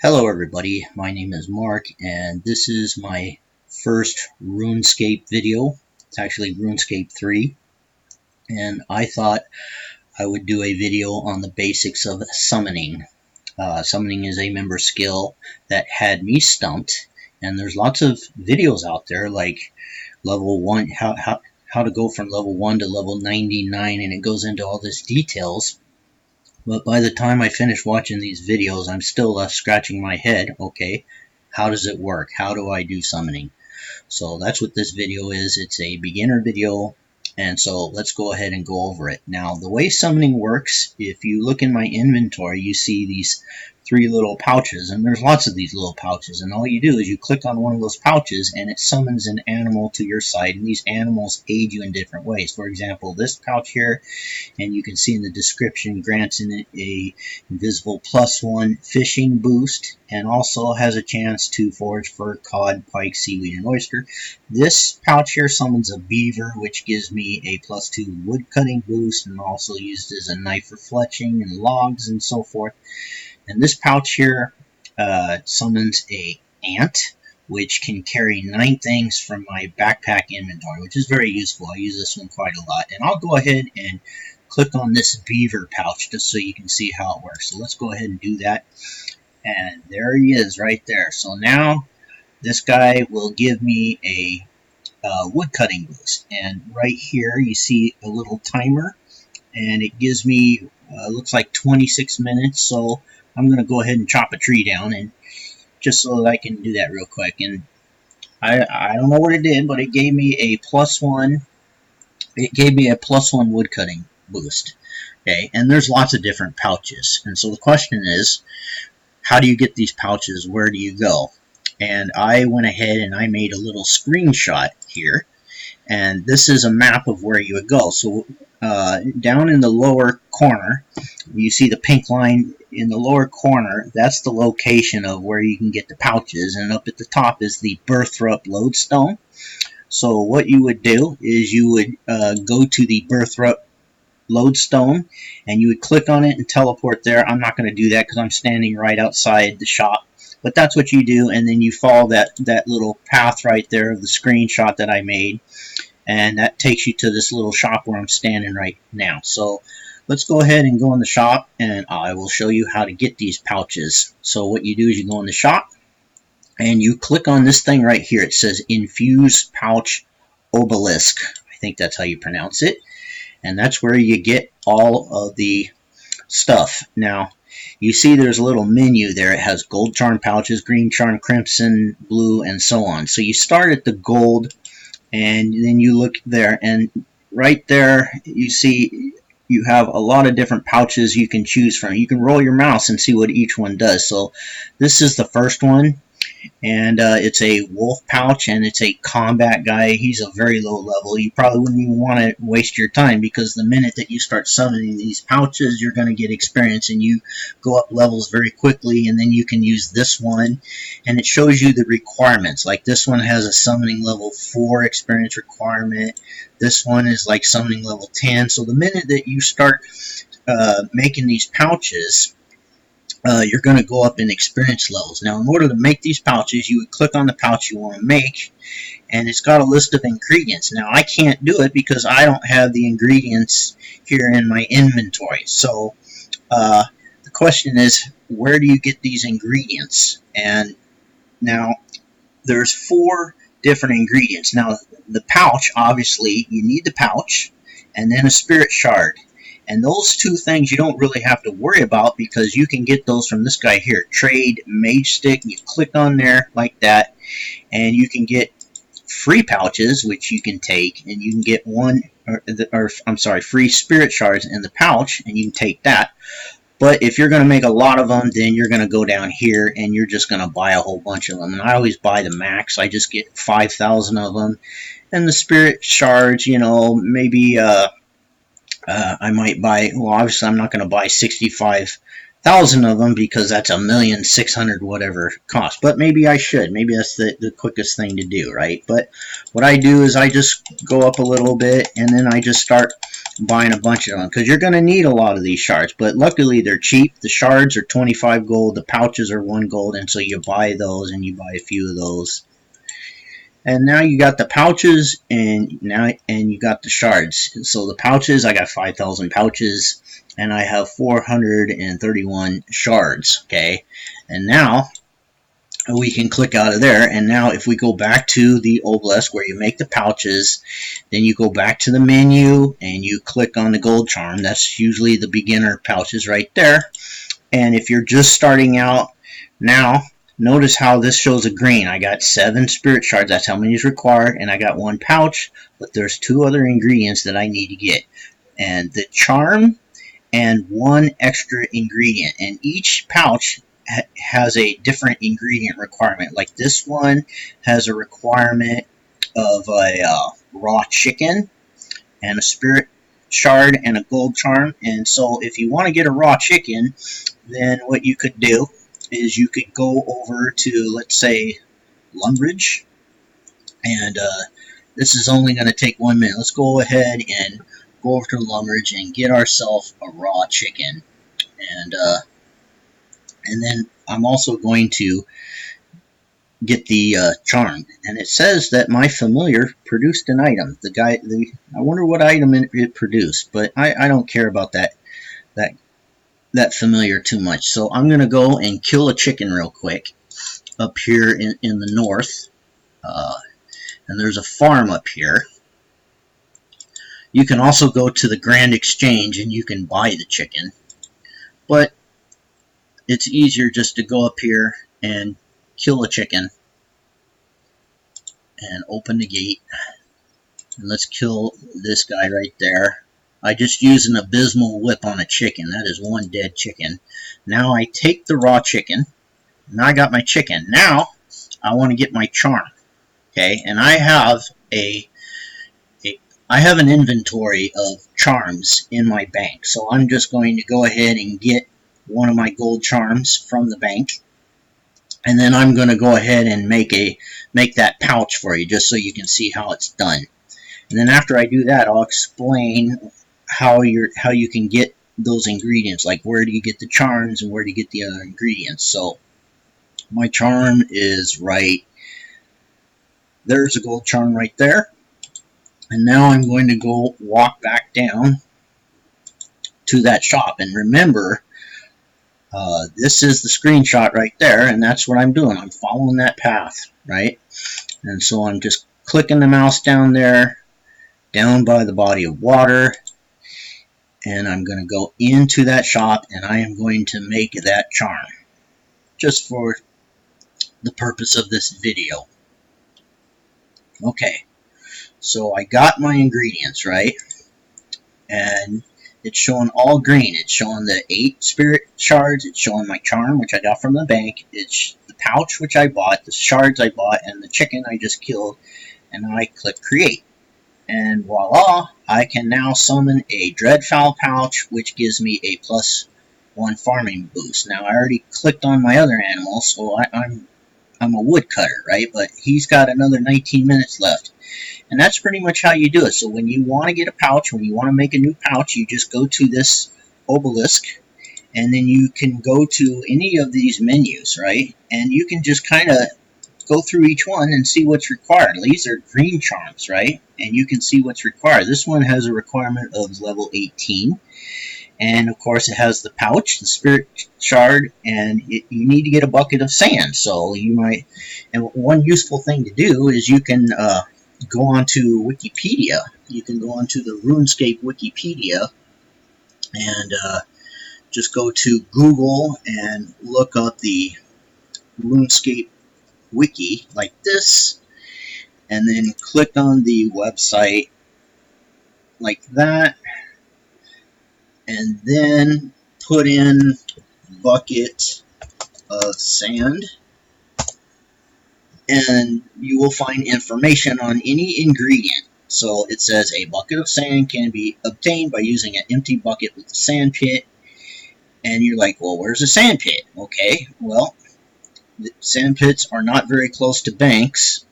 Hello everybody, my name is Mark and this is my first RuneScape video. It's actually RuneScape 3 and I thought I would do a video on the basics of summoning. Summoning is a member skill that had me stumped, and there's lots of videos out there like level 1, how to go from level 1 to level 99, and it goes into all this details. But by the time I finish watching these videos, I'm still left scratching my head. Okay, how does it work? How do I do summoning? So that's what this video is. It's a beginner video, and so let's go ahead and go over it. Now, the way summoning works, if you look in my inventory, you see these 3 little pouches, and there's lots of these little pouches, and all you do is you click on one of those pouches and it summons an animal to your side, and these animals aid you in different ways. For example, this pouch here, and you can see in the description, grants in it a invisible +1 fishing boost, and also has a chance to forage for cod, pike, seaweed, and oyster. This pouch here summons a beaver, which gives me a +2 wood cutting boost, and also used as a knife for fletching and logs and so forth. And this pouch here summons a ant, which can carry 9 things from my backpack inventory, which is very useful. I use this one quite a lot. And I'll go ahead and click on this beaver pouch just so you can see how it works. So let's go ahead and do that. And there he is right there. So now this guy will give me a wood cutting boost. And right here you see a little timer, and it gives me looks like 26 minutes. So I'm going to go ahead and chop a tree down, and just so that I can do that real quick. And I don't know what it did, but it gave me a +1. It gave me a +1 wood cutting boost. Okay, and there's lots of different pouches. And so the question is, how do you get these pouches? Where do you go? And I went ahead and I made a little screenshot here. And this is a map of where you would go. So down in the lower corner, you see the pink line in the lower corner. That's the location of where you can get the pouches. And up at the top is the Birthrup lodestone. So what you would do is you would go to the Birthrup lodestone, and you would click on it and teleport there. I'm not going to do that because I'm standing right outside the shop. But that's what you do, and then you follow that little path right there of the screenshot that I made, and that takes you to this little shop where I'm standing right now. So let's go ahead and go in the shop, and I will show you how to get these pouches. So what you do is you go in the shop, and you click on this thing right here. It says Infuse Pouch Obelisk. I think that's how you pronounce it. And that's where you get all of the stuff. Now, you see there's a little menu there. It has gold charm pouches, green charm, crimson, blue, and so on. So you start at the gold, and then you look there, and right there you see you have a lot of different pouches you can choose from. You can roll your mouse and see what each one does. So this is the first one, and it's a wolf pouch, and it's a combat guy. He's a very low level. You probably wouldn't even want to waste your time, because the minute that you start summoning these pouches, you're going to get experience, and you go up levels very quickly. And then you can use this one, and it shows you the requirements. Like this one has a summoning level 4 experience requirement. This one is like summoning level 10. So the minute that you start making these pouches, you're going to go up in experience levels. Now, in order to make these pouches, you would click on the pouch you want to make, and it's got a list of ingredients. Now, I can't do it because I don't have the ingredients here in my inventory. So the question is, where do you get these ingredients? And now, there's 4 different ingredients. Now, the pouch, obviously, you need the pouch, and then a spirit shard. And those 2 things you don't really have to worry about, because you can get those from this guy here, Trade Mage Stick. You click on there like that, and you can get free pouches, which you can take, and you can get free spirit shards in the pouch, and you can take that. But if you're going to make a lot of them, then you're going to go down here, and you're just going to buy a whole bunch of them. And I always buy the max. I just get 5,000 of them. And the spirit shards, you know, maybe I might buy, well, obviously I'm not going to buy 65,000 of them, because that's $1,600,000 whatever cost. But maybe I should. Maybe that's the quickest thing to do, right? But what I do is I just go up a little bit, and then I just start buying a bunch of them, because you're going to need a lot of these shards. But luckily they're cheap. The shards are 25 gold, the pouches are 1 gold, and so you buy those and you buy a few of those. And now you got the pouches and you got the shards. So the pouches, I got 5,000 pouches and I have 431 shards, okay? And now we can click out of there, and now if we go back to the obelisk where you make the pouches, then you go back to the menu and you click on the gold charm. That's usually the beginner pouches right there. And if you're just starting out now, notice how this shows a green. I got 7 spirit shards, that's how many is required, and I got 1 pouch, but there's 2 other ingredients that I need to get, and the charm and 1 extra ingredient, and each pouch has a different ingredient requirement. Like this one has a requirement of a raw chicken and a spirit shard and a gold charm. And so if you want to get a raw chicken, then what you could do is you could go over to, let's say, Lumbridge, and this is only going to take 1 minute. Let's go ahead and go over to Lumbridge and get ourselves a raw chicken. And then I'm also going to get the charm, and it says that my familiar produced an item. I wonder what item it produced, but I don't care about that familiar too much. So I'm going to go and kill a chicken real quick up here in the north, and there's a farm up here. You can also go to the Grand Exchange and you can buy the chicken, but it's easier just to go up here and kill a chicken and open the gate. And let's kill this guy right there. I just used an abysmal whip on a chicken. That is 1 dead chicken. Now I take the raw chicken. Now I got my chicken. Now I want to get my charm. Okay, and I have an inventory of charms in my bank. So I'm just going to go ahead and get 1 of my gold charms from the bank, and then I'm going to go ahead and make that pouch for you, just so you can see how it's done. And then after I do that, I'll explain how you can get those ingredients, like where do you get the charms and where do you get the other ingredients. So my charm is right there's a gold charm right there. And now I'm going to go walk back down to that shop. And remember, this is the screenshot right there, and that's what I'm doing. I'm following that path, right? And so I'm just clicking the mouse down there, down by the body of water, and I'm going to go into that shop, and I am going to make that charm, just for the purpose of this video. Okay, so I got my ingredients, right? And it's showing all green. It's showing the 8 spirit shards. It's showing my charm, which I got from the bank. It's the pouch, which I bought, the shards I bought, and the chicken I just killed. And then I click create. And voila, I can now summon a Dreadfowl pouch, which gives me a +1 farming boost. Now, I already clicked on my other animal, so I'm a woodcutter, right? But he's got another 19 minutes left. And that's pretty much how you do it. So when you want to get a pouch, when you want to make a new pouch, you just go to this obelisk, and then you can go to any of these menus, right? And you can just kind of go through each one and see what's required. These are green charms, right? And you can see what's required. This one has a requirement of level 18. And of course it has the pouch, the spirit shard, and you need to get a bucket of sand. So you might, and one useful thing to do is you can go onto Wikipedia. You can go onto the RuneScape Wikipedia and just go to Google and look up the RuneScape Wiki like this, and then click on the website like that, and then put in bucket of sand, and you will find information on any ingredient. So it says a bucket of sand can be obtained by using an empty bucket with a sand pit. And you're like, well, where's the sand pit? Okay, well, the sand pits are not very close to banks,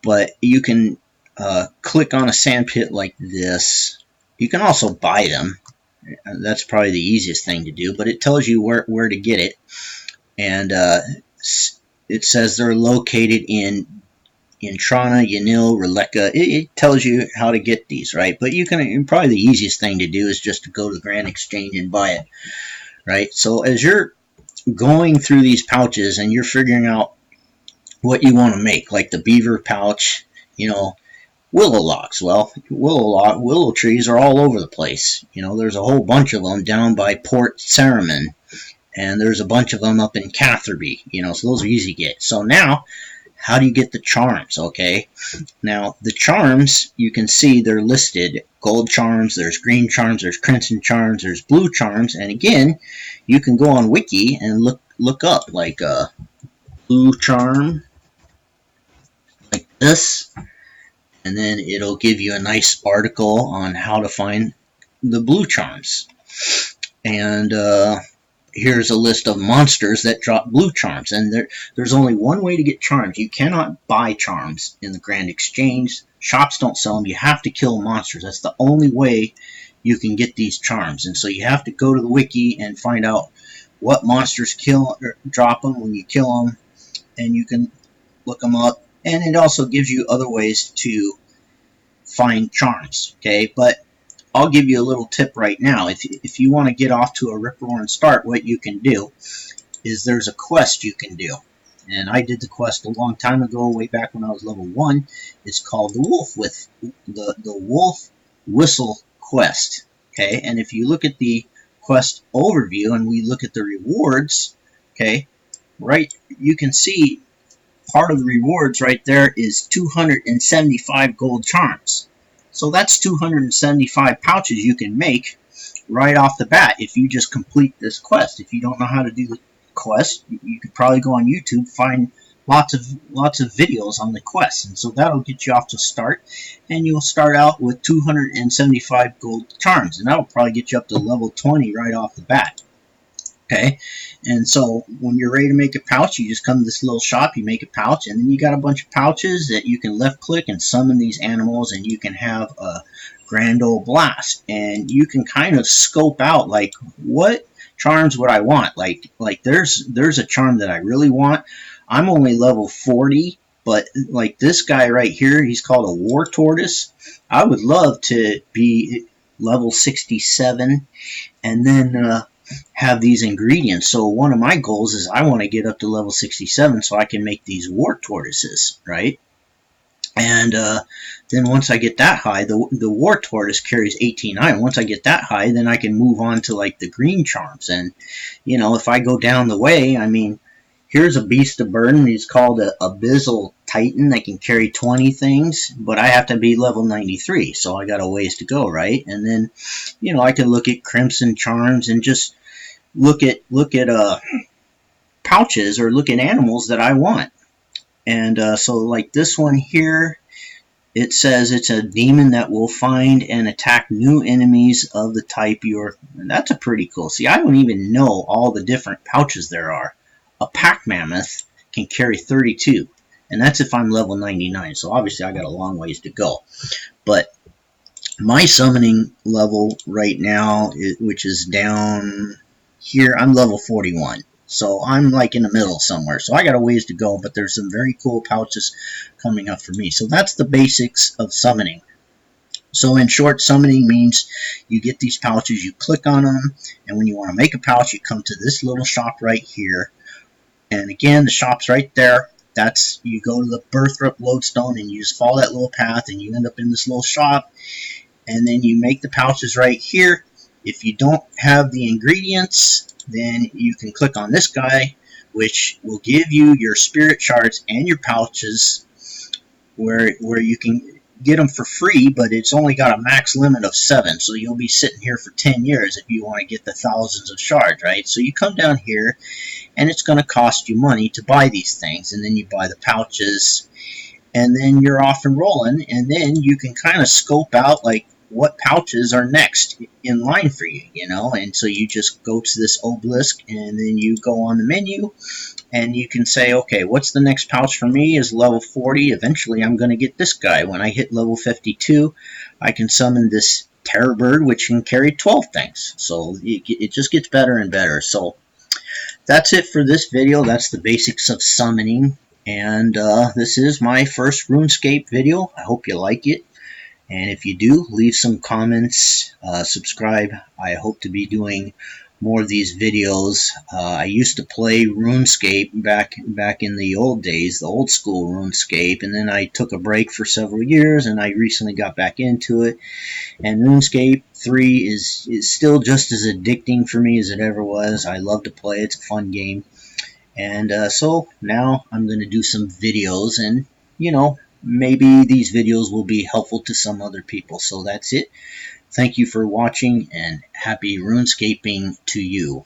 but you can click on a sand pit like this. You can also buy them. That's probably the easiest thing to do, but it tells you where to get it. And it says they're located in Trana, Yanil, Releka. It tells you how to get these, right? But you can, probably the easiest thing to do is just to go to the Grand Exchange and buy it, right? So as you're going through these pouches and you're figuring out what you want to make, like the beaver pouch, you know, willow locks. Well, willow trees are all over the place. You know, there's a whole bunch of them down by Port Saraman, and there's a bunch of them up in Catherby. You know, so those are easy to get. So now, how do you get the charms? Okay, now the charms, you can see they're listed: gold charms, there's green charms, there's crimson charms, there's blue charms, and again, you can go on Wiki and look up like a blue charm like this, and then it'll give you a nice article on how to find the blue charms. And here's a list of monsters that drop blue charms. And there's only one way to get charms. You cannot buy charms in the Grand Exchange. Shops don't sell them. You have to kill monsters. That's the only way you can get these charms. And so you have to go to the wiki and find out what monsters drop them when you kill them. And you can look them up. And it also gives you other ways to find charms, okay? But I'll give you a little tip right now. If you want to get off to a rip-roaring start, what you can do is there's a quest you can do. And I did the quest a long time ago, way back when I was level 1. It's called the Wolf Whistle Quest, okay? And if you look at the quest overview and we look at the rewards, okay, right, you can see part of the rewards right there is 275 gold charms. So that's 275 pouches you can make right off the bat if you just complete this quest. If you don't know how to do the quest, you could probably go on YouTube, find lots of videos on the quest, and so that'll get you off to start. And you'll start out with 275 gold charms, and that'll probably get you up to level 20 right off the bat. Okay, and so when you're ready to make a pouch, you just come to this little shop, you make a pouch, and then you got a bunch of pouches that you can left click and summon these animals, and you can have a grand old blast. And you can kind of scope out like what charms would I want. Like there's a charm that I really want. I'm only level 40, but like this guy right here, he's called a war tortoise. I would love to be level 67 and then have these ingredients. So one of my goals is I want to get up to level 67 so I can make these war tortoises, right? And then once I get that high, the war tortoise carries 18 iron. Once I get that high, then I can move on to like the green charms. And you know, if I go down the way, I mean, here's a beast of burden. He's called a Abyssal Titan that can carry 20 things, but I have to be level 93, so I got a ways to go, right? And then, you know, I can look at crimson charms and just look at pouches or look at animals that I want. And so like this one here, it says it's a demon that will find and attack new enemies of the type you're. That's a pretty cool. See, I don't even know all the different pouches there are. A pack mammoth can carry 32, and that's if I'm level 99. So obviously I got a long ways to go. But my summoning level right now, which is down here, I'm level 41. So I'm like in the middle somewhere. So I got a ways to go, but there's some very cool pouches coming up for me. So that's the basics of summoning. So in short, summoning means you get these pouches, you click on them, and when you want to make a pouch, you come to this little shop right here. And again, the shop's right there. That's, you go to the Birthright Lodestone and you just follow that little path and you end up in this little shop. And then you make the pouches right here. If you don't have the ingredients, then you can click on this guy, which will give you your spirit shards and your pouches where you can get them for free, but it's only got a max limit of 7, so you'll be sitting here for 10 years if you want to get the thousands of shards, right? So you come down here, and it's going to cost you money to buy these things, and then you buy the pouches, and then you're off and rolling, and then you can kind of scope out, like, what pouches are next in line for you, you know? And so you just go to this obelisk, and then you go on the menu, and you can say, okay, what's the next pouch for me is level 40. Eventually, I'm going to get this guy. When I hit level 52, I can summon this Terror Bird, which can carry 12 things. So it just gets better and better. So that's it for this video. That's the basics of summoning. And this is my first RuneScape video. I hope you like it. And if you do, leave some comments, subscribe. I hope to be doing more of these videos. I used to play RuneScape back in the old days, the old school RuneScape, and then I took a break for several years, and I recently got back into it. And RuneScape 3 is still just as addicting for me as it ever was. I love to play. It's a fun game. And so now I'm going to do some videos, and maybe these videos will be helpful to some other people. So that's it. Thank you for watching, and happy RuneScaping to you.